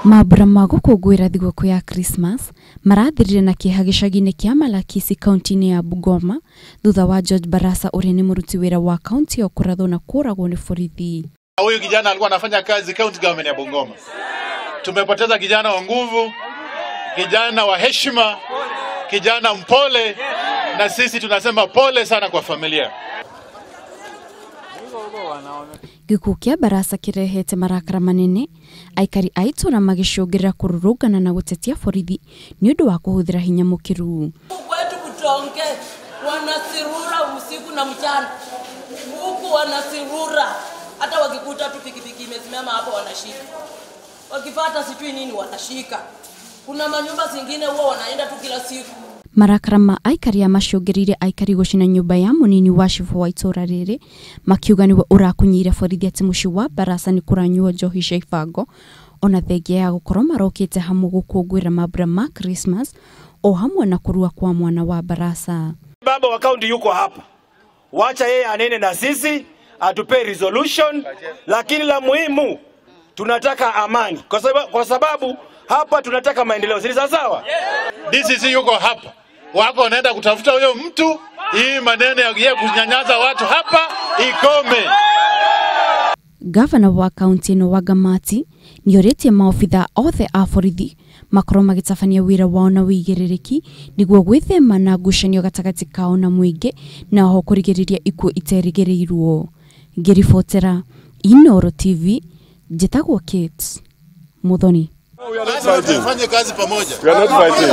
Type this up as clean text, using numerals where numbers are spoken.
Mabura ma gũkũngũĩra thigũkũ ya Christmas marathirire na kĩeha gĩcagi-inĩ kĩa Malakisi kaunti-inĩ ya Bungoma thutha wa George Barasa ũrĩa nĩ mũruti wĩra wa kaunti ya kũrathwo na kũragwo nĩ borithi. Huyu kijana alikuwa anafanya kazi county government ya Bungoma. Tumepoteza kijana wa nguvu, kijana wa heshima, kijana mpole, na sisi tunasema pole sana kwa familia. Gĩkuũ kĩa Barasa kĩrehete marakara manene, aikari a itũũra magĩcũngĩrĩra kũrũrũngana na gũtetia borithi nĩ ũndũ wa kũhũthĩra hinya mũkĩru. Kwetu Butonge wanasirura usiku na mchana. Huku wanasirura. Hata wakikuta tu pikipiki imesimama hapo wanashika. Wakipata sijui nini wanashika. Kuna manyumba zingine huwa wanaenda tu kila siku. Marakara ma aikari amacũngĩrĩire aikari gũcina nyũmba ya mũnini wa cibu wa itũũra rĩrĩ makiuga nĩwe ũrakunyĩire borithi atĩ mũciĩ wa Barasa nĩ kũranyuo njohi cia ibango ona thengia ya gũkorwo marokĩte hamwe gũkũngũĩra mambura ma Christmas o hamwe na kũrua kwa mwana wa Barasa. Baba wa kaunti yuko hapa, wacha yeye anene na sisi atupe resolution, lakini la muhimu tunataka amani kwa sababu hapa tunataka maendeleo. Si sawa? DCC yuko hapa, wako wanaenda kutafuta huyo mtu. Hii maneno ya kunyanyasa watu hapa ikome. Gavana wa kaunti ĩno wa Gamati nĩorĩtie maobitha othe a borithi makorwo magĩtabania wĩra wao na wĩigĩrĩrĩki nĩguo gwĩthema na ngucanio gatagatĩ kao na mũingĩ na oho kũrigĩrĩria ikuũ iterĩgĩrĩirwo. Ngĩribotera Inooro TV, njĩtagwo Kate Muthoni. Tufanye kazi pamoja. We are not fighting.